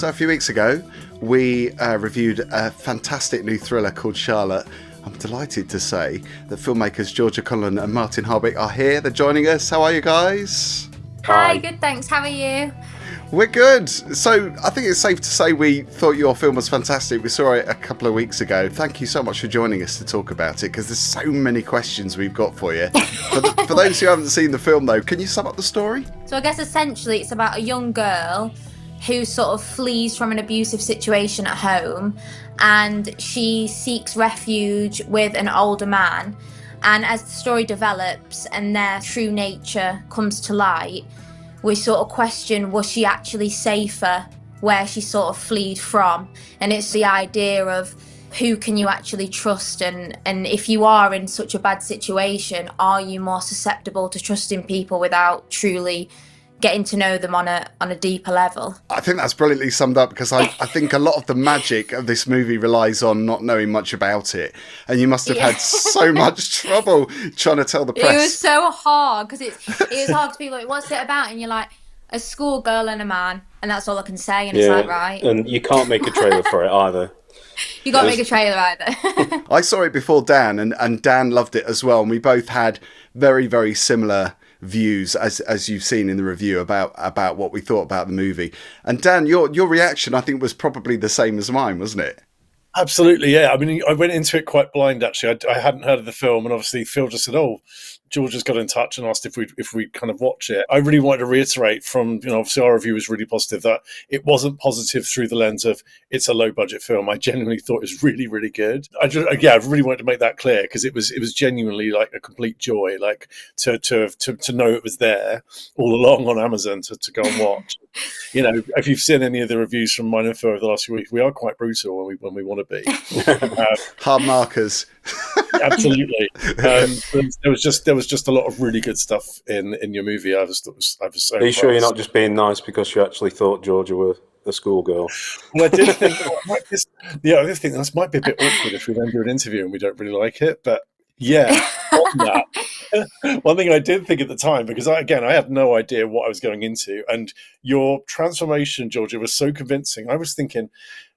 So a few weeks ago, we reviewed a fantastic new thriller called Charlotte. I'm delighted to say that filmmakers Georgia Conlan and Martin Hardwick are here. They're joining us. How are you guys? Hi, good, thanks. How are you? We're good. So I think it's safe to say we thought your film was fantastic. We saw it a couple of weeks ago. Thank you so much for joining us to talk about it, because there's so many questions we've got for you. For those who haven't seen the film, though, can you sum up the story? So I guess essentially it's about a young girl who sort of flees from an abusive situation at home, and she seeks refuge with an older man. And as the story develops and their true nature comes to light, we sort of question, was she actually safer where she sort of fled from? And it's the idea of who can you actually trust, and if you are in such a bad situation, are you more susceptible to trusting people without truly getting to know them on a deeper level? I think that's brilliantly summed up, because I think a lot of the magic of this movie relies on not knowing much about it, and you must have had so much trouble trying to tell the press. It was so hard, because it was hard to be like, what's it about? And you're like, a schoolgirl and a man, and that's all I can say. And it's like, right. And you can't make a trailer for it either. You can't make a trailer either. I saw it before Dan, and Dan loved it as well, and we both had very, very similar views, as you've seen in the review, about what we thought about the movie. And Dan, your reaction, I think, was probably the same as mine, wasn't it? Absolutely, yeah. I mean, I went into it quite blind, actually. I hadn't heard of the film, and obviously Phil just said, "Oh, George has got in touch and asked if we'd kind of watch it." I really wanted to reiterate from, obviously our review was really positive, that it wasn't positive through the lens of it's a low budget film. I genuinely thought it was really, really good. I really wanted to make that clear, because it was genuinely like a complete joy, like to know it was there all along on Amazon to go and watch. If you've seen any of the reviews from mine and Phil over the last few weeks, we are quite brutal when we want to be. Hard markers. Absolutely. There was just a lot of really good stuff in your movie. I was so Are you sure you're not just being nice because you actually thought Georgia were a schoolgirl? Well, I did think I did think this might be a bit awkward if we then do an interview and we don't really like it, but yeah, on that. One thing I did think at the time, because I had no idea what I was going into, and your transformation, Georgia, was so convincing. I was thinking,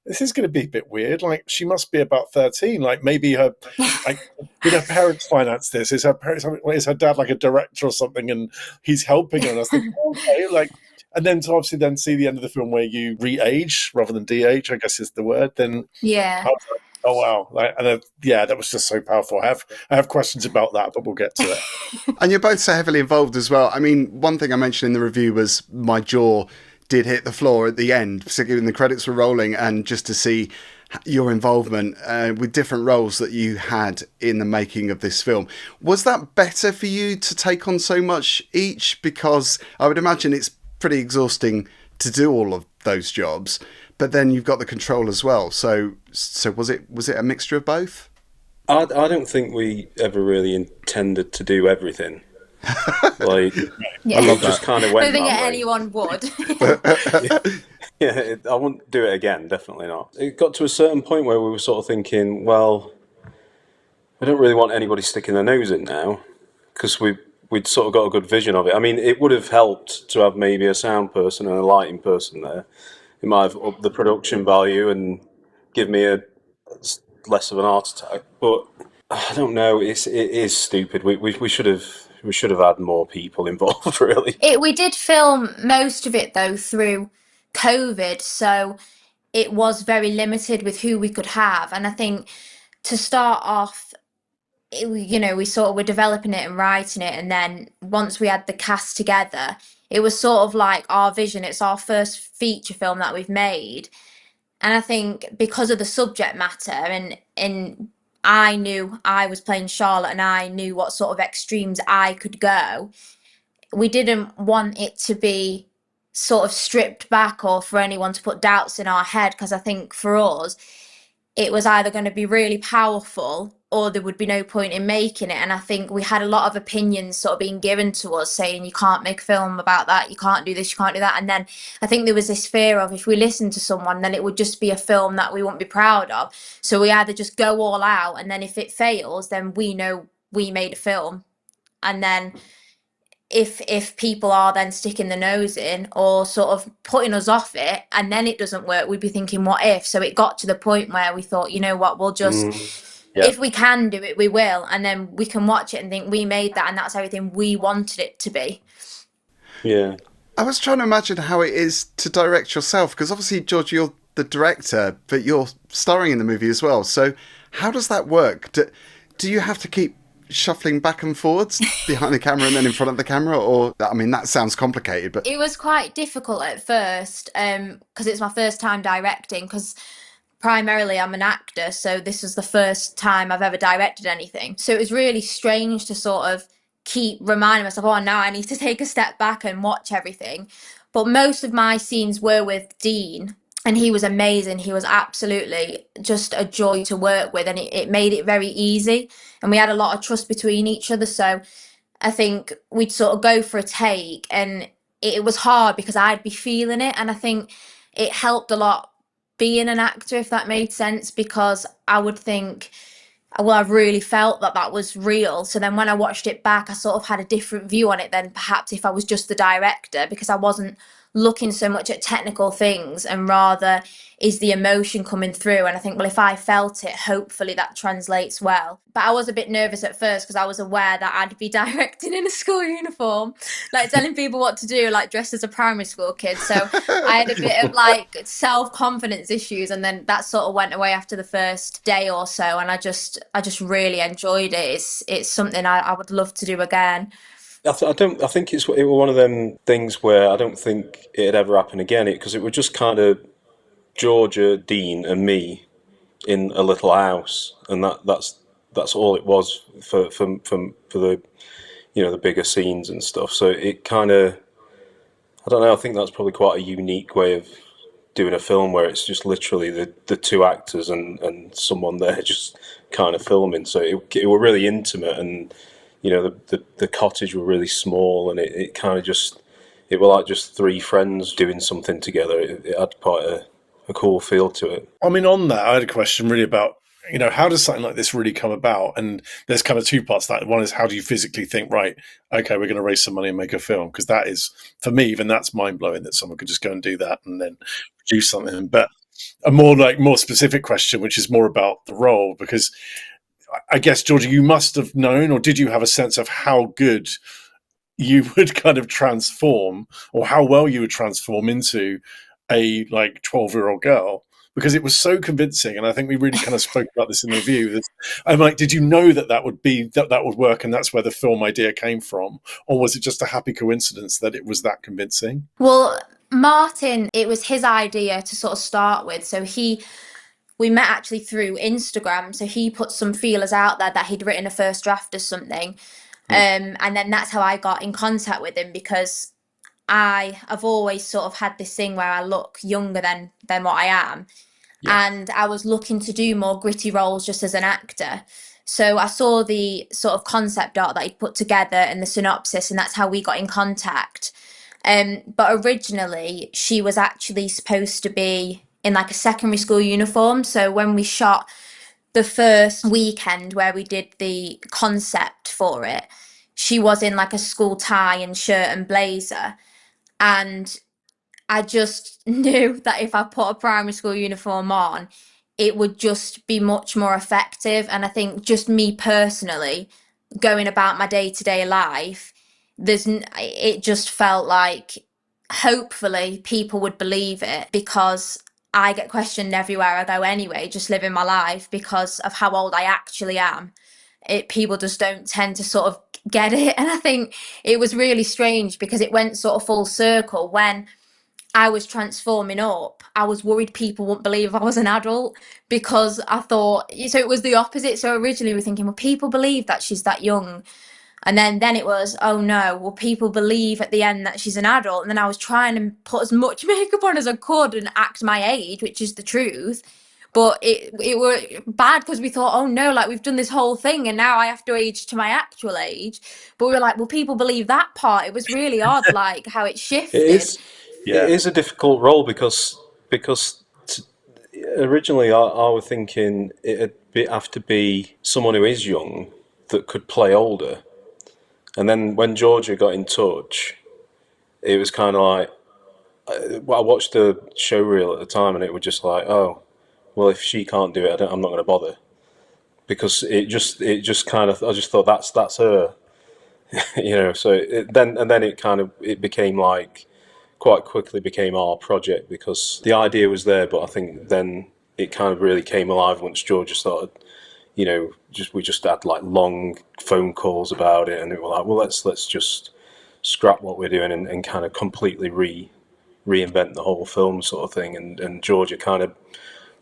this is going to be a bit weird. Like, she must be about 13. Like, maybe did her parents finance this? Is her dad like a director or something, and he's helping her? And I was thinking, okay, and then to obviously then see the end of the film where you re-age rather than de-age, I guess is the word. Then yeah. I was like, oh wow! That was just so powerful. I have questions about that, but we'll get to it. And you're both so heavily involved as well. I mean, one thing I mentioned in the review was my jaw did hit the floor at the end, particularly when the credits were rolling, and just to see your involvement with different roles that you had in the making of this film. Was that better for you to take on so much each? Because I would imagine it's pretty exhausting to do all of those jobs, but then you've got the control as well. So was it a mixture of both? I don't think we ever really intended to do everything. I just kind of went. I don't think anyone would. I wouldn't do it again. Definitely not. It got to a certain point where we were sort of thinking, well, we don't really want anybody sticking their nose in now, because we'd sort of got a good vision of it. I mean, it would have helped to have maybe a sound person and a lighting person there. It might have upped the production value and give me a less of an heart attack. But I don't know. It is stupid. We should have had more people involved, really. We did film most of it, though, through COVID, so it was very limited with who we could have. And I think to start off, we sort of were developing it and writing it, and then once we had the cast together, it was sort of like our vision. It's our first feature film that we've made, and I think because of the subject matter, and I knew I was playing Charlotte, and I knew what sort of extremes I could go. We didn't want it to be sort of stripped back, or for anyone to put doubts in our head, because I think for us, it was either going to be really powerful or there would be no point in making it. And I think we had a lot of opinions sort of being given to us saying, you can't make a film about that, you can't do this, you can't do that. And then I think there was this fear of, if we listened to someone, then it would just be a film that we won't be proud of. So we either just go all out, and then if it fails, then we know we made a film. And then if people are then sticking the nose in or sort of putting us off it, and then it doesn't work, we'd be thinking, what if? So it got to the point where we thought, you know what, we'll just, if we can do it, we will, and then we can watch it and think we made that, and that's everything we wanted it to be. Yeah. I was trying to imagine how it is to direct yourself, because obviously, George, you're the director, but you're starring in the movie as well. So how does that work? Do you have to keep shuffling back and forwards behind the camera and then in front of the camera? Or, I mean, that sounds complicated, but... It was quite difficult at first, because it's my first time directing, because primarily I'm an actor, so this was the first time I've ever directed anything. So it was really strange to sort of keep reminding myself, oh, now I need to take a step back and watch everything. But most of my scenes were with Dean, and he was amazing. He was absolutely just a joy to work with, and it made it very easy. And we had a lot of trust between each other. So I think we'd sort of go for a take, and it was hard because I'd be feeling it. And I think it helped a lot being an actor, if that made sense, because I would think, well, I really felt that that was real. So then when I watched it back, I sort of had a different view on it than perhaps if I was just the director, because I wasn't looking so much at technical things and rather is the emotion coming through. And I think, well, if I felt it, hopefully that translates well. But I was a bit nervous at first because I was aware that I'd be directing in a school uniform, like telling people what to do, like dressed as a primary school kid. So I had a bit of like self-confidence issues, and then that sort of went away after the first day or so. And I just really enjoyed it. It's something I would love to do again. I think it was one of them things where I don't think it'd ever happen again. Because it was just kind of Georgia, Dean, and me in a little house, and that's all it was for the the bigger scenes and stuff. So it kind of, I don't know. I think that's probably quite a unique way of doing a film where it's just literally the two actors and someone there just kind of filming. So it were really intimate, and the cottage were really small, and it kind of just, it were like just three friends doing something together. It had quite a cool feel to it. I mean, on that, I had a question really about, how does something like this really come about? And there's kind of two parts to that. One is, how do you physically think, right, okay, we're going to raise some money and make a film? Because that is, for me, even that's mind-blowing that someone could just go and do that and then produce something. But a more specific question, which is more about the role, because I guess, Georgia, you must have known, or did you have a sense of how good you would kind of transform, or how well you would transform into a 12-year-old girl? Because it was so convincing, and I think we really kind of spoke about this in the review. I'm like, did you know that would work, and that's where the film idea came from, or was it just a happy coincidence that it was that convincing? Well, Martin, it was his idea to sort of start with. So we met actually through Instagram. So he put some feelers out there that he'd written a first draft or something, and then that's how I got in contact with him, because I've always sort of had this thing where I look younger than what I am. Yeah. And I was looking to do more gritty roles just as an actor. So I saw the sort of concept art that he'd put together and the synopsis, and that's how we got in contact. But originally, she was actually supposed to be in like a secondary school uniform. So when we shot the first weekend where we did the concept for it, she was in like a school tie and shirt and blazer. And I just knew that if I put a primary school uniform on, it would just be much more effective. And I think just me personally, going about my day-to-day life, it just felt like hopefully people would believe it, because I get questioned everywhere I go anyway, just living my life, because of how old I actually am. People just don't tend to sort of get it. And I think it was really strange because it went sort of full circle. When I was transforming up, I was worried people wouldn't believe I was an adult, because I thought, so it was the opposite. So originally we were thinking, well, people believe that she's that young. And then it was, oh no, well, people believe at the end that she's an adult. And then I was trying to put as much makeup on as I could and act my age, which is the truth. But it were bad because we thought, oh no, like we've done this whole thing and now I have to age to my actual age. But we were like, well, people believe that part. It was really odd, like how it shifted. It is a difficult role because originally I was thinking it'd have to be someone who is young that could play older. And then when Georgia got in touch, it was kind of like, well, I watched the show reel at the time, and it was just like, oh, well, if she can't do it, I'm not going to bother, because it just kind of, I just thought that's her, you know. So then it kind of, it became like, quite quickly became our project, because the idea was there, but I think then it kind of really came alive once Georgia started, you know, we just had like long phone calls about it, and it was like, well, let's just scrap what we're doing and kind of completely reinvent the whole film, sort of thing. And Georgia kind of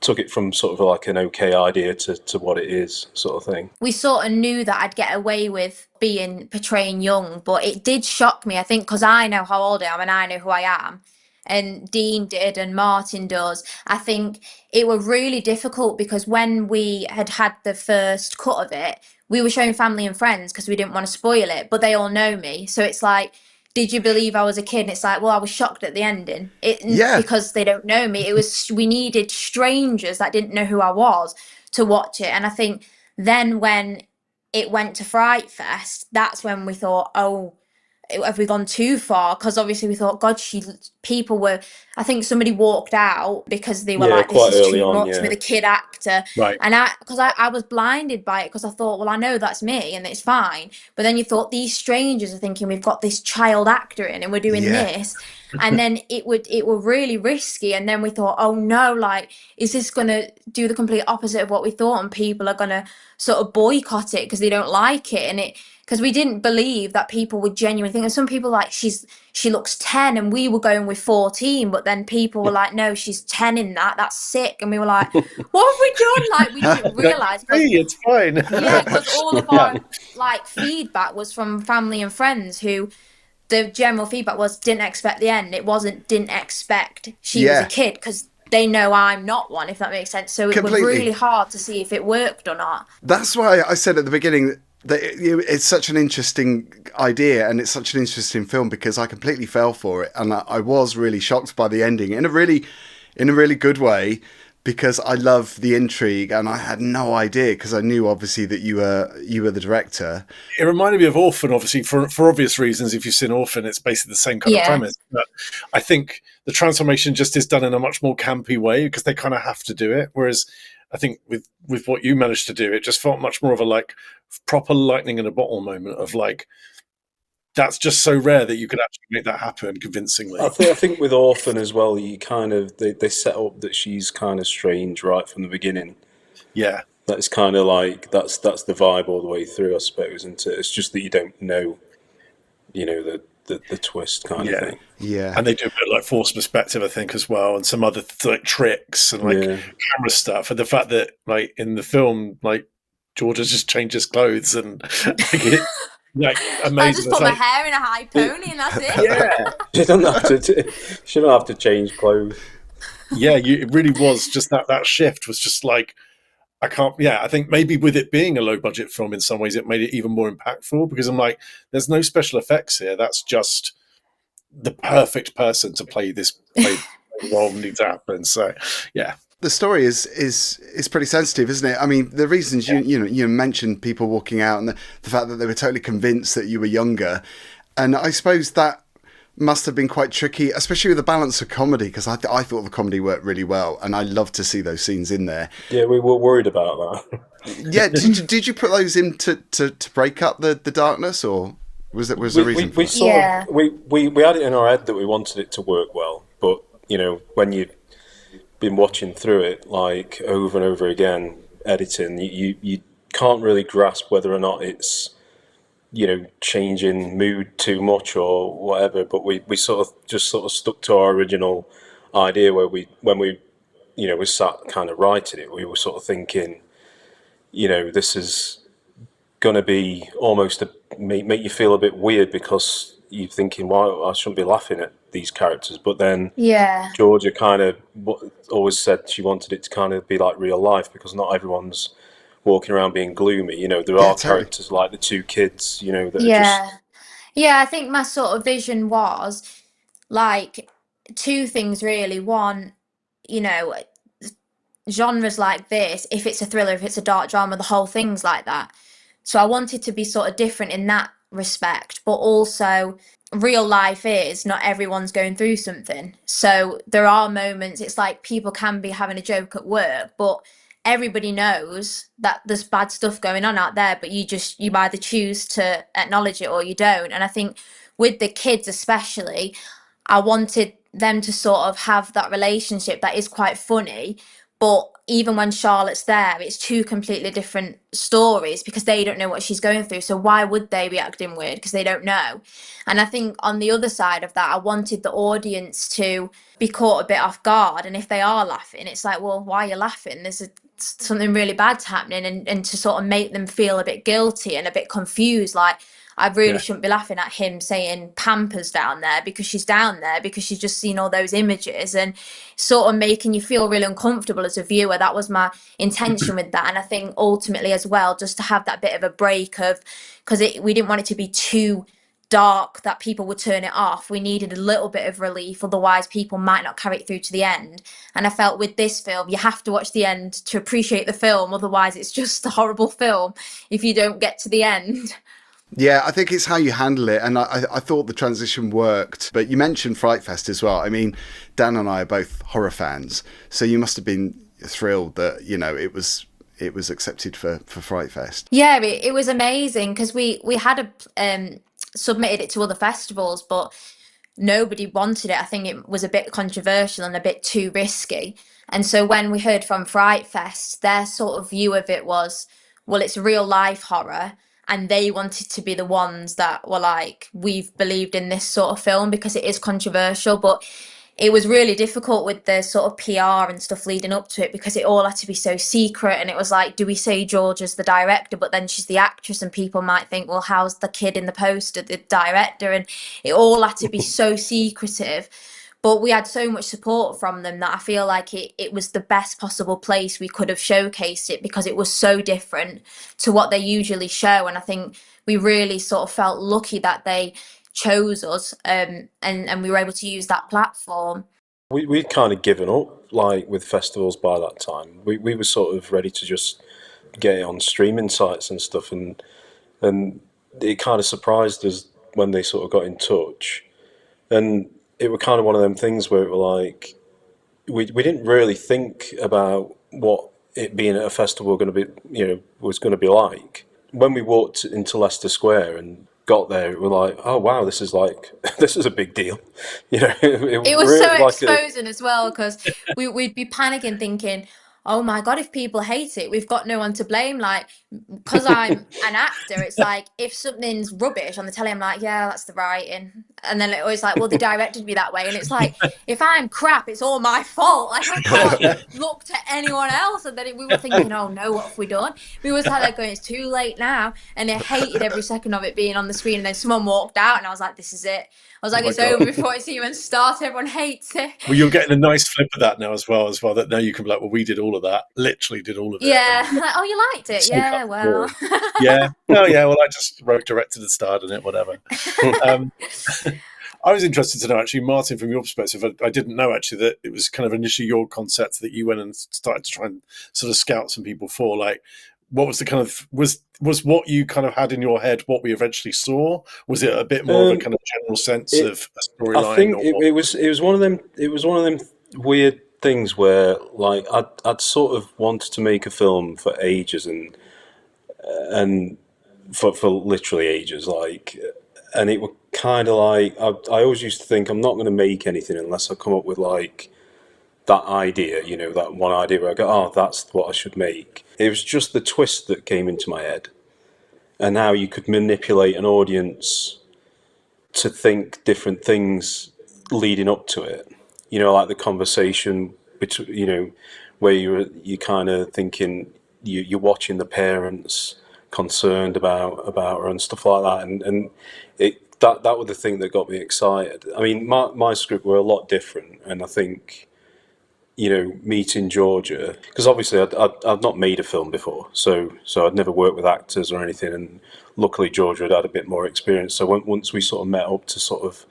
took it from sort of like an okay idea to what it is, sort of thing. We sort of knew that I'd get away with portraying young, but it did shock me, I think, because I know how old I am and I know who I am. And Dean did, and Martin does. I think it was really difficult because when we had the first cut of it, we were showing family and friends because we didn't want to spoil it, but they all know me. So it's like, did you believe I was a kid? And it's like, well, I was shocked at the ending. Yeah. Because they don't know me. We needed strangers that didn't know who I was to watch it. And I think then when it went to Fright Fest, that's when we thought, oh, have we gone too far? Because obviously we thought, God, people were. I think somebody walked out because they were Yeah, like, this quite is early too on, much yeah. with a kid actor. Right. And I was blinded by it because I thought, well, I know that's me and it's fine. But then you thought these strangers are thinking we've got this child actor in and we're doing Yeah. this. And then it were really risky. And then we thought, oh no, like, is this gonna do the complete opposite of what we thought? And people are gonna sort of boycott it because they don't like it. And because we didn't believe that people would genuinely think. And some people like she looks 10, and we were going with 14, but then people were like, no, she's 10 in that's sick. And we were like, what have we done? Like, we didn't realise. Hey, it's fine. Yeah, because all of our like feedback was from family and friends who the general feedback was didn't expect the end. It wasn't didn't expect she was a kid, because they know I'm not one, if that makes sense. So it was really hard to see if it worked or not. That's why I said at the beginning that it's such an interesting idea and it's such an interesting film, because I completely fell for it, and I was really shocked by the ending in a really good way, because I love the intrigue, and I had no idea, because I knew obviously that you were the director. It reminded me of Orphan, obviously, for obvious reasons. If you've seen Orphan, it's basically the same kind of premise. But I think the transformation just is done in a much more campy way, because they kind of have to do it. Whereas I think with what you managed to do, it just felt much more of a like proper lightning in a bottle moment of like, that's just so rare that you could actually make that happen convincingly. I think with Orphan as well, you kind of they set up that she's kind of strange right from the beginning. Yeah, that's kind of like that's the vibe all the way through, I suppose. And it's just that you don't know, you know, the twist kind of thing. Yeah, and they do a bit like forced perspective, I think, as well, and some other like tricks and like camera stuff, and the fact that like in the film, like Georgia just changes clothes and like, like amazing. I just put my hair in a high pony and that's it. Yeah, she don't have to change clothes. Yeah, it really was just that shift was just like, I can't. Yeah, I think maybe with it being a low budget film, in some ways, it made it even more impactful, because I'm like, there's no special effects here. That's just the perfect person to play this role needs to happen. So, yeah. The story is pretty sensitive, isn't it? I mean, the reasons you mentioned people walking out, and the fact that they were totally convinced that you were younger, and I suppose that must have been quite tricky, especially with the balance of comedy, because I thought the comedy worked really well, and I love to see those scenes in there. Yeah, we were worried about that. Yeah, did you put those in to break up the darkness, or was there a reason for that? We had it in our head that we wanted it to work well, but you know, when you've been watching through it like over and over again, editing, you can't really grasp whether or not it's, you know, changing mood too much or whatever. But we sort of stuck to our original idea, where when we you know, we sat kind of writing it, we were sort of thinking, you know, this is going to be almost make you feel a bit weird, because you're thinking, well, I shouldn't be laughing at these characters. But then Georgia kind of always said she wanted it to kind of be like real life, because not everyone's walking around being gloomy. You know, there are characters like the two kids, you know, that are just... Yeah, I think my sort of vision was like two things really. One, you know, genres like this, if it's a thriller, if it's a dark drama, the whole thing's like that. So I wanted to be sort of different in that respect, but also real life is not everyone's going through something. So there are moments, it's like people can be having a joke at work, but everybody knows that there's bad stuff going on out there, but you either choose to acknowledge it or you don't. And I think with the kids especially, I wanted them to sort of have that relationship that is quite funny, but even when Charlotte's there, it's two completely different stories because they don't know what she's going through. So why would they be acting weird? Because they don't know. And I think on the other side of that, I wanted the audience to be caught a bit off guard. And if they are laughing, it's like, well, why are you laughing? Something really bad's happening, and to sort of make them feel a bit guilty and a bit confused, like, I really shouldn't be laughing at him saying Pampers down there because she's down there because she's just seen all those images, and sort of making you feel really uncomfortable as a viewer. That was my intention with that. And I think ultimately as well, just to have that bit of a break of, because we didn't want it to be too dark that people would turn it off. We needed a little bit of relief, otherwise people might not carry it through to the end. And I felt with this film, you have to watch the end to appreciate the film, otherwise it's just a horrible film if you don't get to the end. Yeah, I think it's how you handle it, and I thought the transition worked. But you mentioned Fright Fest as well. I mean, Dan and I are both horror fans, so you must have been thrilled that, you know, it was accepted for Fright Fest. Yeah, it was amazing because we had submitted it to other festivals, but nobody wanted it. I think it was a bit controversial and a bit too risky. And so when we heard from Fright Fest, their sort of view of it was, well, it's real life horror. And they wanted to be the ones that were like, we've believed in this sort of film because it is controversial. But it was really difficult with the sort of PR and stuff leading up to it because it all had to be so secret. And it was like, do we say Georgia's the director, but then she's the actress, and people might think, well, how's the kid in the poster the director? And it all had to be so secretive. But we had so much support from them that I feel like it was the best possible place we could have showcased it, because it was so different to what they usually show. And I think we really sort of felt lucky that they chose us, and we were able to use that platform. We'd kind of given up, like, with festivals by that time. We were sort of ready to just get it on streaming sites and stuff, and it kind of surprised us when they sort of got in touch. And it were kind of one of them things where it were like, we didn't really think about what it being at a festival going to be, you know, was going to be like. When we walked into Leicester Square and got there, we were like, oh wow, this is a big deal, you know. It was really so exposing as well, because we'd be panicking, thinking, oh my god, if people hate it, we've got no one to blame. Like, because I'm an actor, it's like, if something's rubbish on the telly, I'm like, yeah, that's the writing. And then it was like, well, they directed me that way. And it's like, if I'm crap, it's all my fault. Like, I can't look to anyone else. And then we were thinking, oh no, what have we done? We was like going, it's too late now. And I hated every second of it being on the screen. And then someone walked out and I was like, this is it. I was like, it's over before it's even started. Everyone hates it. Well, you're getting a nice flip of that now as well. That now you can be like, well, we did all of that. Literally did all of it. Yeah. Like, oh, you liked it? Yeah, well. Yeah. Oh, yeah. Well, I just wrote, directed, and starred in it. Whatever. I was interested to know, actually, Martin, from your perspective, I didn't know actually that it was kind of initially your concept that you went and started to try and sort of scout some people for. Like, what was the kind of was what you kind of had in your head what we eventually saw? Was it a bit more of a kind of general sense of a storyline? I think it was one of them. It was one of them weird things where, like, I'd sort of wanted to make a film for ages and for literally ages, like, and it was kind of like I always used to think I'm not going to make anything unless I come up with like that idea, you know, that one idea where I go, oh, that's what I should make. It was just the twist that came into my head, and how you could manipulate an audience to think different things leading up to it. You know, like the conversation between, you know, where you're kind of thinking you're watching the parents concerned about her and stuff like that, and that was the thing that got me excited. I mean, my script were a lot different, and I think, you know, meeting Georgia, because obviously I'd not made a film before, so I'd never worked with actors or anything, and luckily Georgia had a bit more experience. So once we sort of met up to sort of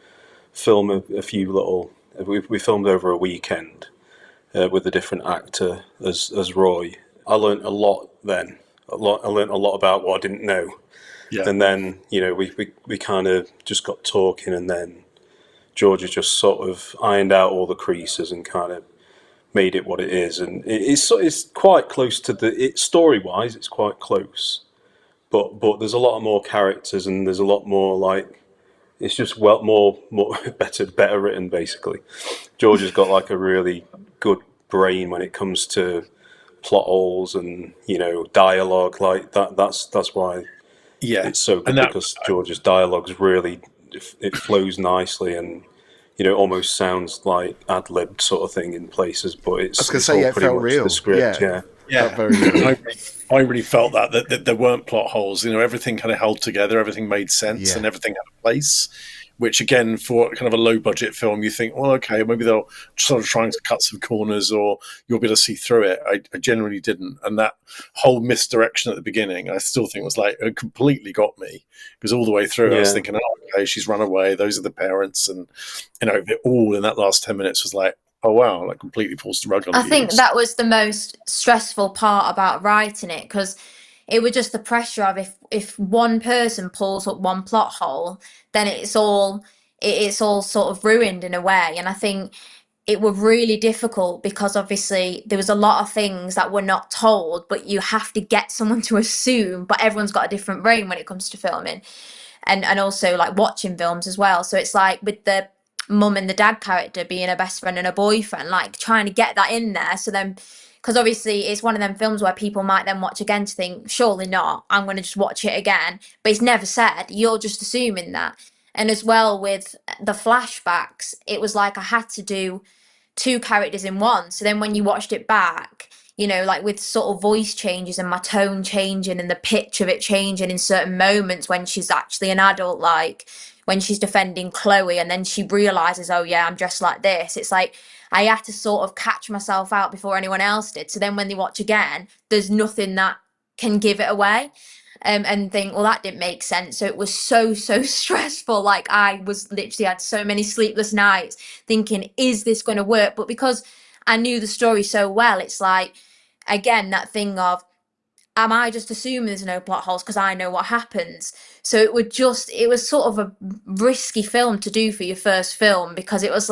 film a few little, we filmed over a weekend with a different actor as Roy. I learnt a lot then. I learnt a lot about what I didn't know. And then, we kind of just got talking, and then Georgia just sort of ironed out all the creases and kind of made it what it is. And it's quite close to story-wise, it's quite close. But there's a lot more characters, and there's a lot more it's just more better written, basically. Georgia's got like a really good brain when it comes to plot holes and dialogue like that. That's why it's so good, because Georgia's dialogue's really, it flows nicely, and almost sounds like ad-libbed sort of thing in places, but it's, I was going to say, it felt real. The script, yeah. Felt very real. I really felt that there weren't plot holes. Everything kind of held together, everything made sense, and everything had a place. Which, again, for kind of a low-budget film, you think, well, okay, maybe they'll sort of trying to cut some corners, or you'll be able to see through it. I generally didn't, and that whole misdirection at the beginning, I still think was it completely got me, because all the way through, I was thinking, oh, okay, she's run away. Those are the parents, and it all in that last 10 minutes was like, oh wow, completely pulls the rug on. I think that was the most stressful part about writing it, because it was just the pressure of if one person pulls up one plot hole, then it's all sort of ruined in a way. And I think it was really difficult, because obviously there was a lot of things that were not told, but you have to get someone to assume. But everyone's got a different brain when it comes to filming, and also watching films as well. So it's with the mum and the dad character being a best friend and a boyfriend, trying to get that in there. So then, because obviously it's one of them films where people might then watch again to think, surely not, I'm going to just watch it again. But it's never said. You're just assuming that. And as well with the flashbacks, it was I had to do two characters in one. So then when you watched it back, with sort of voice changes and my tone changing and the pitch of it changing in certain moments when she's actually an adult, when she's defending Chloe and then she realizes, oh yeah, I'm dressed like this. It's I had to sort of catch myself out before anyone else did. So then when they watch again, there's nothing that can give it away. And think, well, that didn't make sense. So it was so stressful. I was literally had so many sleepless nights thinking, is this going to work? But because I knew the story so well, it's again, that thing of, am I just assuming there's no plot holes because I know what happens? So it was sort of a risky film to do for your first film, because it was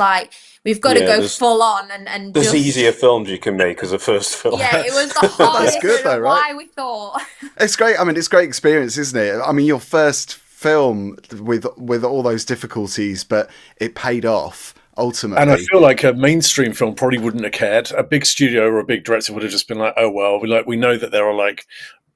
we've got to go full on and there's easier films you can make as a first film. Yeah, it was the hardest. That's good though, right? Why we thought. It's great. I mean, it's a great experience, isn't it? I mean, your first film with all those difficulties, but it paid off ultimately. And I feel like a mainstream film probably wouldn't have cared. A big studio or a big director would have just been oh well, we know that there are like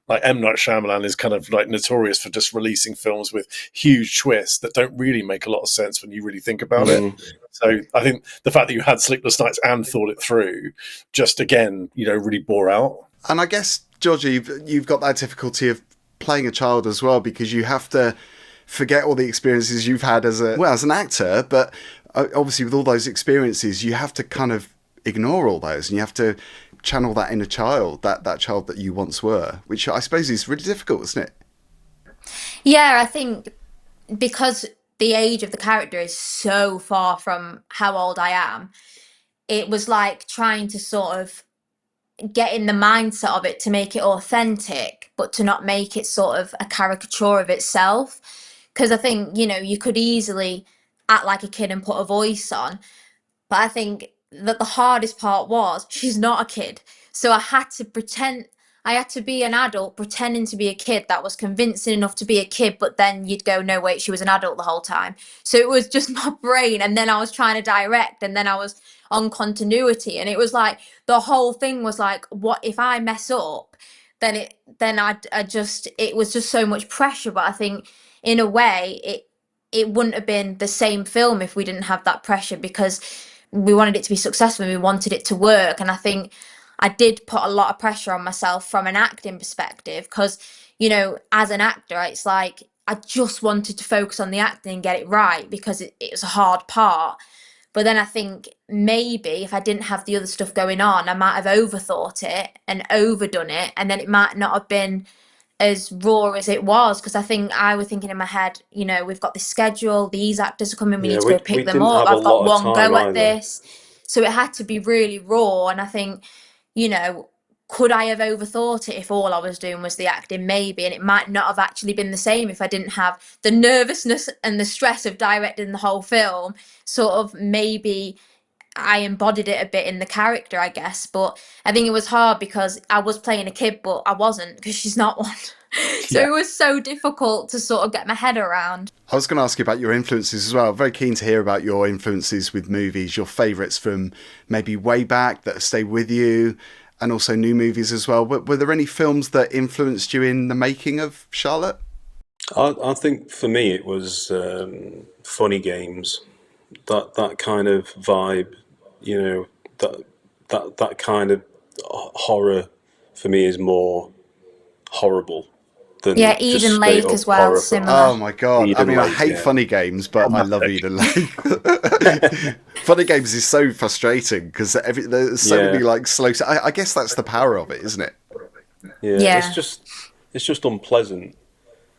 M. Night Shyamalan is kind of notorious for just releasing films with huge twists that don't really make a lot of sense when you really think about it. So I think the fact that you had sleepless nights and thought it through just, again, really bore out. And I guess, Georgia, you've got that difficulty of playing a child as well, because you have to forget all the experiences you've had as an actor, but obviously with all those experiences, you have to kind of ignore all those, and you have to channel that inner child, that child that you once were, which I suppose is really difficult, isn't it? Yeah, I think because the age of the character is so far from how old I am, it was trying to sort of get in the mindset of it to make it authentic, but to not make it sort of a caricature of itself. Because I think, you could easily act like a kid and put a voice on, but I think that the hardest part was she's not a kid. So I had to be an adult pretending to be a kid that was convincing enough to be a kid, but then you'd go, no, wait, she was an adult the whole time. So it was just my brain, and then I was trying to direct, and then I was on continuity, and it was the whole thing was what if I mess up? Then it was just so much pressure. But I think in a way it wouldn't have been the same film if we didn't have that pressure, because we wanted it to be successful and we wanted it to work. And I think I did put a lot of pressure on myself from an acting perspective, because, as an actor, it's I just wanted to focus on the acting and get it right, because it was a hard part. But then I think maybe if I didn't have the other stuff going on, I might have overthought it and overdone it, and then it might not have been as raw as it was, because I think I was thinking in my head, we've got this schedule, these actors are coming, we need to go pick them up, I've got one go at this. So it had to be really raw. And I think, could I have overthought it if all I was doing was the acting? Maybe, and it might not have actually been the same if I didn't have the nervousness and the stress of directing the whole film. Sort of maybe I embodied it a bit in the character, I guess. But I think it was hard because I was playing a kid, but I wasn't, because she's not one. So Yeah. it was so difficult to sort of get my head around. I was going to ask you about your influences as well. Very keen to hear about your influences with movies, your favourites from maybe way back that have stayed with you, and also new movies as well. Were there any films that influenced you in the making of Charlotte? I think for me it was Funny Games, that kind of vibe, you know, that kind of horror for me is more horrible Yeah, than just Eden straight Lake up as well, horror similar. Oh my god! I Eden mean, I Lake, hate yeah. Funny Games, but I love Eden Lake. Funny Games is so frustrating because there's so Yeah. many like slow. I guess that's the power of it, isn't it? Yeah, Yeah. it's just unpleasant.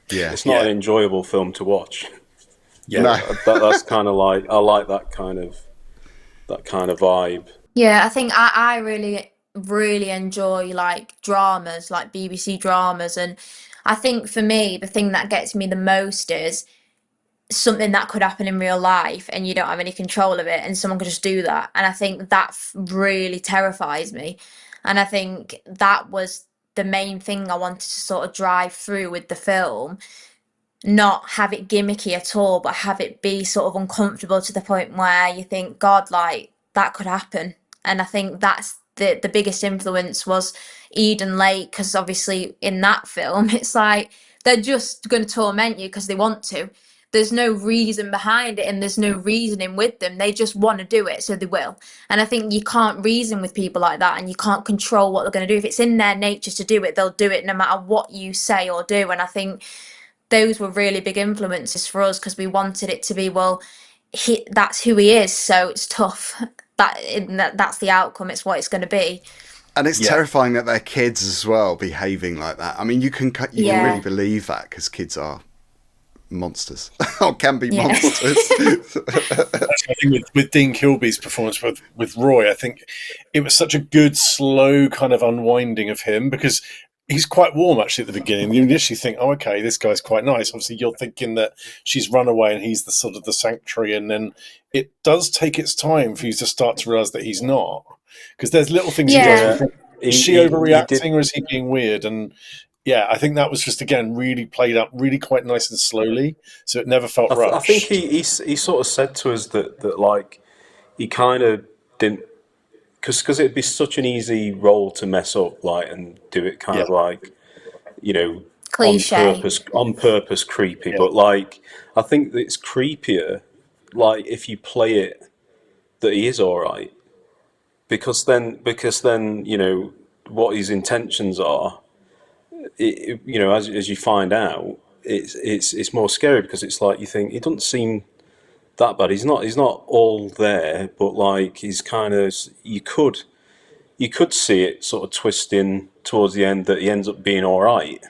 Yeah. It's not Yeah. an enjoyable film to watch. Yeah. No. That's kind of like, I like that kind of vibe. Yeah, I think I really, really enjoy like dramas, like BBC dramas. And I think for me, the thing that gets me the most is something that could happen in real life and you don't have any control of it and someone could just do that. And I think that really terrifies me. And I think that was the main thing I wanted to sort of drive through with the film. Not have it gimmicky at all, but have it be sort of uncomfortable to the point where you think, God, like that could happen. And I think that's the biggest influence was Eden Lake, because obviously in that film it's like they're just going to torment you because they want to. There's no reason behind it and there's no reasoning with them. They just want to do it, so they will. And I think you can't reason with people like that and you can't control what they're going to do. If it's in their nature to do it, they'll do it no matter what you say or do. And I think those were really big influences for us because we wanted it to be, well, that's who he is, so it's tough. That's the outcome. It's what it's going to be. And it's Yeah. terrifying that they're kids as well, behaving like that. I mean, you can Yeah. really believe that because kids are monsters or can be Yeah. monsters. I think with Dean Kilby's performance with Roy, I think it was such a good, slow kind of unwinding of him because he's quite warm actually at the beginning. You initially think, oh, okay, this guy's quite nice. Obviously, you're thinking that she's run away and he's the sort of the sanctuary, and then it does take its time for you to start to realise that he's not, because there's little things he does. Yeah. You think, is she He overreacting did, or is he being weird? And yeah, I think that was just again really played up really quite nice and slowly, so it never felt rushed. I think he sort of said to us that like he kind of didn't, because it'd be such an easy role to mess up, like, and do it kind Yeah. of like, you know, Cliche. on purpose creepy. Yeah. But like, I think that it's creepier, like if you play it that he is all right, because then you know what his intentions are. You know, as you find out, it's more scary because it's like you think he doesn't seem that bad. He's not all there, but like he's kind of, you could see it sort of twisting towards the end that he ends up being all right.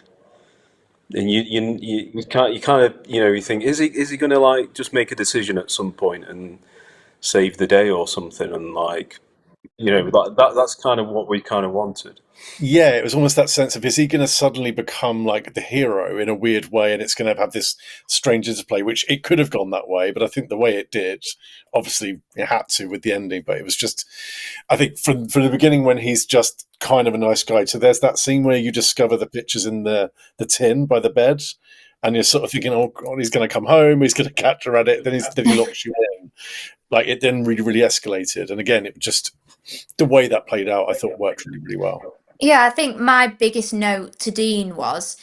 And you kind of, you know, you think, is he going to like just make a decision at some point and save the day or something, and like, you know, that's kind of what we kind of wanted. Yeah, it was almost that sense of, is he going to suddenly become like the hero in a weird way, and it's going to have this strange interplay, which it could have gone that way, but I think the way it did, obviously it had to with the ending, but it was just, I think from the beginning when he's just kind of a nice guy, so there's that scene where you discover the pictures in the tin by the bed, and you're sort of thinking, oh God, he's going to come home, he's going to catch her at it, then he locks you in. Like, it then really, really escalated, and again, it just, the way that played out, I thought worked really, really well. Yeah, I think my biggest note to Dean was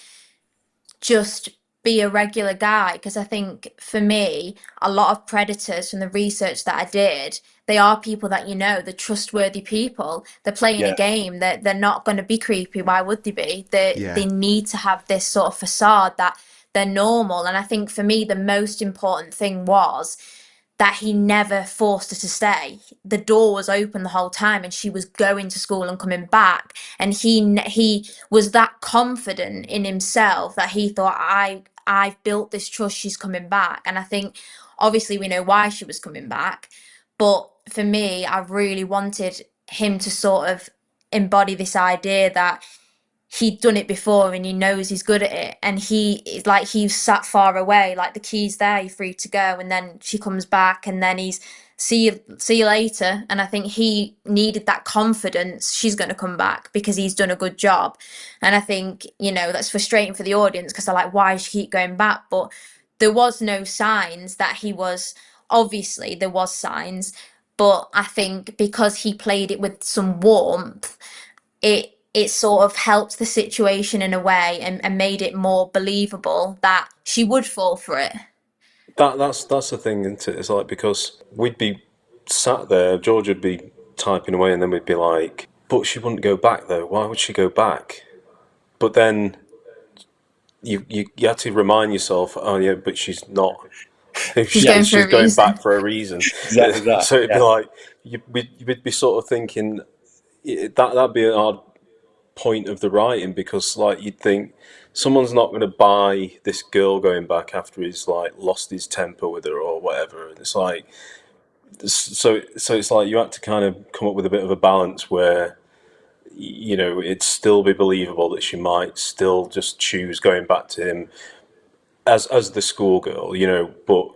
just be a regular guy, because I think for me, a lot of predators, from the research that I did, they are people that, you know, they're trustworthy people. They're playing Yeah. a game, that they're not going to be creepy. Why would they be? Yeah. They need to have this sort of facade that they're normal. And I think for me, the most important thing was that he never forced her to stay. The door was open the whole time and she was going to school and coming back. And he was that confident in himself that he thought, I've built this trust, she's coming back. And I think obviously we know why she was coming back. But for me, I really wanted him to sort of embody this idea that he'd done it before and he knows he's good at it, and he's sat far away, like the key's there, you're free to go, and then she comes back and then he's see you later. And I think he needed that confidence she's going to come back because he's done a good job. And I think, that's frustrating for the audience because they're like, why does she keep going back? But there was no signs that he was. Obviously there was signs, but I think because he played it with some warmth, it sort of helped the situation in a way and made it more believable that she would fall for it. That's the thing, isn't it? It's like, because we'd be sat there, George would be typing away, and then we'd be like, but she wouldn't go back though. Why would she go back? But then you had to remind yourself, oh yeah, but she's not. She's going back for a reason. Exactly that. So it'd be like you'd be sort of thinking that'd be an odd point of the writing, because like you'd think someone's not going to buy this girl going back after he's like lost his temper with her or whatever. And it's like, so it's like you had to kind of come up with a bit of a balance where it'd still be believable that she might still just choose going back to him as the schoolgirl, but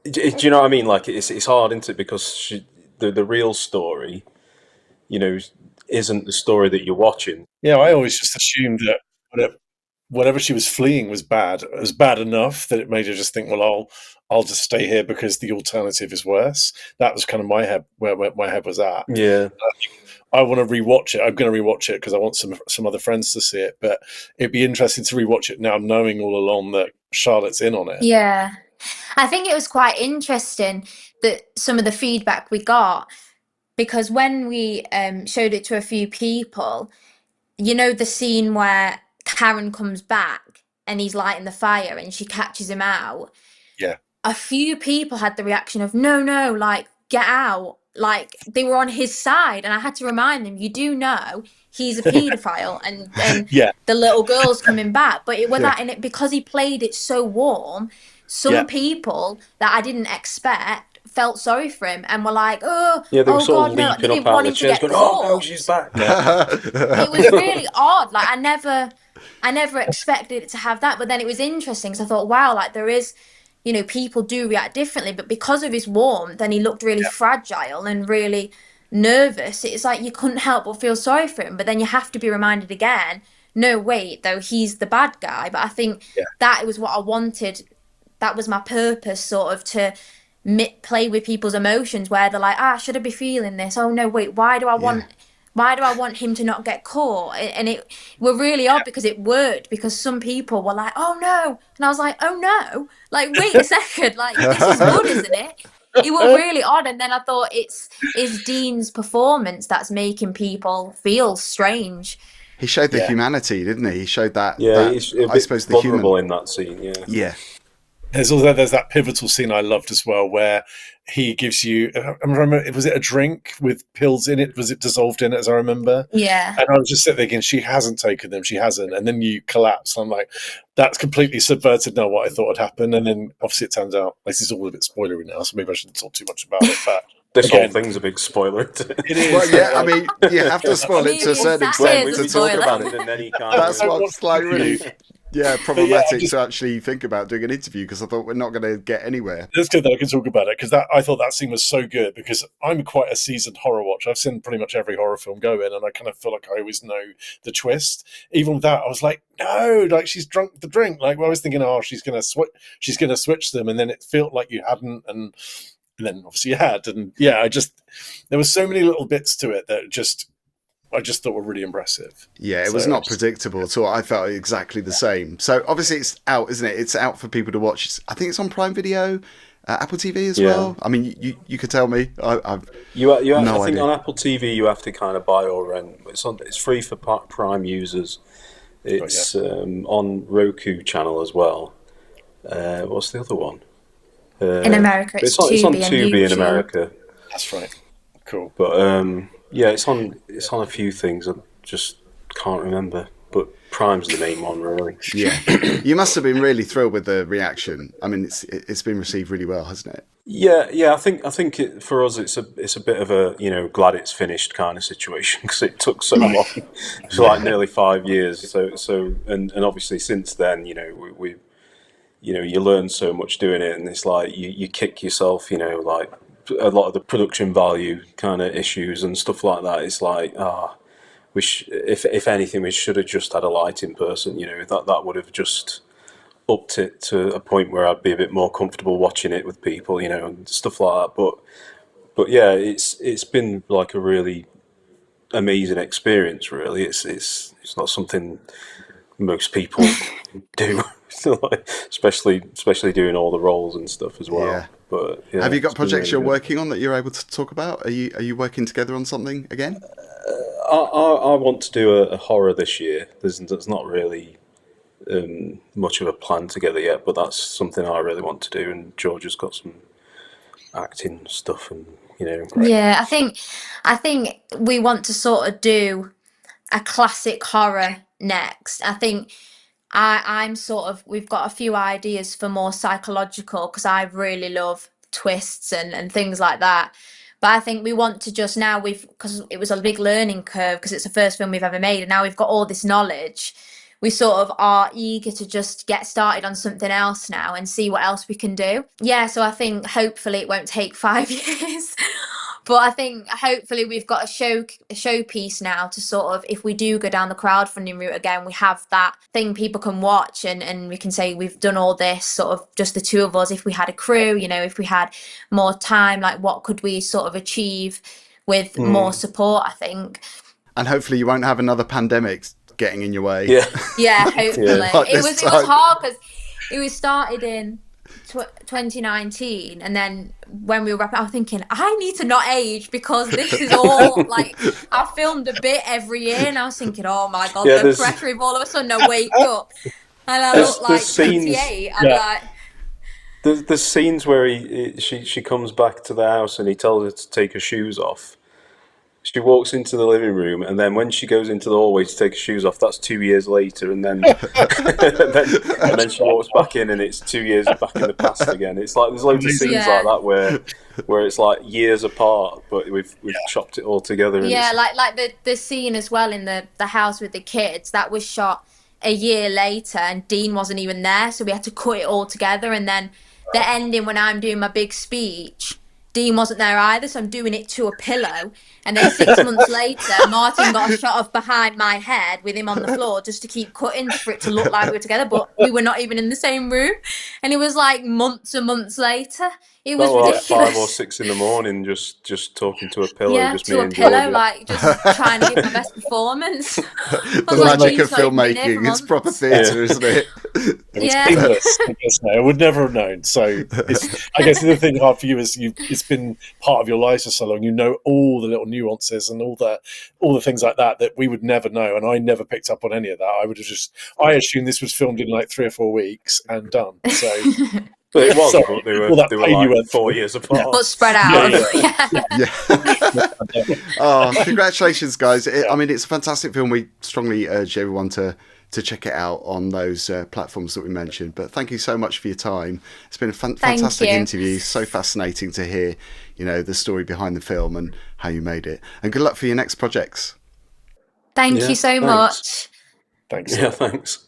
do you know what I mean? Like it's hard, isn't it? Because the real story, isn't the story that you're watching. Yeah, I always just assumed that whatever she was fleeing was bad. It was bad enough that it made her just think, well, I'll just stay here because the alternative is worse. That was kind of my head, where my head was at. Yeah. I want to rewatch it. I'm going to rewatch it because I want some other friends to see it. But it'd be interesting to rewatch it now, knowing all along that Charlotte's in on it. Yeah. I think it was quite interesting that some of the feedback we got, because when we showed it to a few people, the scene where Karen comes back and he's lighting the fire and she catches him out. Yeah. A few people had the reaction of, no, like, get out. Like, they were on his side. And I had to remind them, you do know he's a paedophile and Yeah. the little girl's coming back. But that in it, because he played it so warm, some people that I didn't expect felt sorry for him and were like, they were God, no, they didn't want him to get caught. Oh no, she's back. It was really odd. Like, I never expected it to have that. But then it was interesting because I thought, wow, like there is, people do react differently. But because of his warmth, and he looked really fragile and really nervous, it's like you couldn't help but feel sorry for him. But then you have to be reminded again, no, wait, though, he's the bad guy. But I think that was what I wanted. That was my purpose, sort of, to play with people's emotions, where they're like, should I be feeling this? Oh no, wait, why do I want him to not get caught? And it were really odd because it worked, because some people were like, oh no, and I was like, oh no, like wait a second, like this is good, isn't it? It was really odd. And then I thought it's Dean's performance that's making people feel strange. He showed the humanity, didn't he? He showed that. Yeah, I suppose the vulnerable human in that scene. Yeah. There's that pivotal scene I loved as well, where he gives you, I remember, was it a drink with pills in it? Was it dissolved in it, as I remember? Yeah. And I was just sitting thinking, she hasn't taken them, she hasn't. And then you collapse. I'm like, that's completely subverted now what I thought had happened. And then obviously it turns out, this is all a bit spoilery now, so maybe I shouldn't talk too much about it. But this whole thing's a big spoiler. It is. Well, yeah, I mean, you have to spoil it to a certain extent is to a talk spoiler. about it. In any kind That's of what's like really problematic just, to actually think about doing an interview, because I thought we're not going to get anywhere. It's good that I can talk about it, because I thought that scene was so good, because I'm quite a seasoned horror watcher. I've seen pretty much every horror film go in, and I kind of feel like I always know the twist. Even with that, I was like, no, like she's drunk the drink. Like, well, I was thinking, she's going to switch them, and then it felt like you hadn't, and then obviously you had, and there were so many little bits to it that I just thought were really impressive. Yeah, it was not predictable at all. I felt exactly the same. So obviously it's out, isn't it? It's out for people to watch. I think it's on PrimeVideo, Apple TV as well. I mean, you could tell me. I've no idea. I think on Apple TV you have to kind of buy or rent. It's free for Prime users. It's on Roku channel as well. What's the other one? In America, it's on Tubi Tubi in America. That's right. Cool. But it's on a few things. I just can't remember. But Prime's the main one, really. Yeah, you must have been really thrilled with the reaction. I mean, it's been received really well, hasn't it? Yeah. I think for us, it's a bit of a glad it's finished kind of situation, because it took so long. It's like nearly 5 years. And obviously since then, we you learn so much doing it, and it's like you kick yourself, like a lot of the production value kind of issues and stuff like that. It's like, if anything, we should have just had a lighting person. That would have just upped it to a point where I'd be a bit more comfortable watching it with people, and stuff like that. But yeah, it's been like a really amazing experience. Really, it's not something most people do, especially doing all the roles and stuff as well. Yeah. But yeah, Have you got it's been projects really you're good. working on that you're able to talk about? Are you working together on something again? I want to do a horror this year. There's not really much of a plan together yet, but that's something I really want to do. And Georgia's got some acting stuff, and Yeah, I think we want to sort of do a classic horror next. I think I'm sort of, we've got a few ideas for more psychological, because I really love twists and things like that. But I think we want to just now, because it was a big learning curve, because it's the first film we've ever made, and now we've got all this knowledge. We sort of are eager to just get started on something else now and see what else we can do. Yeah, so I think hopefully it won't take 5 years. But I think hopefully we've got a showpiece now to sort of, if we do go down the crowdfunding route again, we have that thing people can watch, and we can say we've done all this, sort of just the two of us. If we had a crew, if we had more time, like what could we sort of achieve with more support, I think. And hopefully you won't have another pandemic getting in your way. yeah. Yeah, hopefully. Like It this was time. hard because it was started in 2019, and then when we were wrapping, I was thinking I need to not age, because this is all like, I filmed a bit every year, and I was thinking, oh my god, Yeah, the there's- pressure of all of a sudden I wake up and I look like there's scenes- 28. I'm Yeah. like, There's scenes where she comes back to the house and he tells her to take her shoes off. She walks into the living room, and then when she goes into the hallway to take her shoes off, that's 2 years later, and then and then she walks back in, and it's 2 years back in the past again. It's like there's loads of scenes Yeah. like that where it's like years apart, but we've chopped it all together. And yeah, it's- like the scene as well in the house with the kids, that was shot a year later, and Dean wasn't even there, so we had to cut it all together. And then the ending, when I'm doing my big speech, Dean wasn't there either, so I'm doing it to a pillow. And then 6 months later, Martin got a shot of behind my head with him on the floor, just to keep cutting for it to look like we were together, but we were not even in the same room. And it was like months and months later. It was that was like ridiculous. 5 or 6 in the morning, just talking to a pillow, Yeah, just me to a and pillow, Georgia. like just trying to give my best performance. The like, magic "Geez, of not even been here for filmmaking. It's months." proper theatre, isn't it? It was Yeah. seamless. I would never have known. So I guess the other thing hard for you is it's been part of your lives for so long. You know all the little nuances and all the things like that we would never know. And I never picked up on any of that. I assumed this was filmed in like 3 or 4 weeks and done. So But it was, Sorry, but they all that were pain you like went 4 through. years apart. But spread out. Yeah. Yeah. Oh, congratulations, guys! I mean, it's a fantastic film. We strongly urge everyone to check it out on those platforms that we mentioned. But thank you so much for your time. It's been a fantastic you. interview. So fascinating to hear, the story behind the film and how you made it. And good luck for your next projects. Thank Yeah, you so thanks. much. Thanks. Yeah, thanks.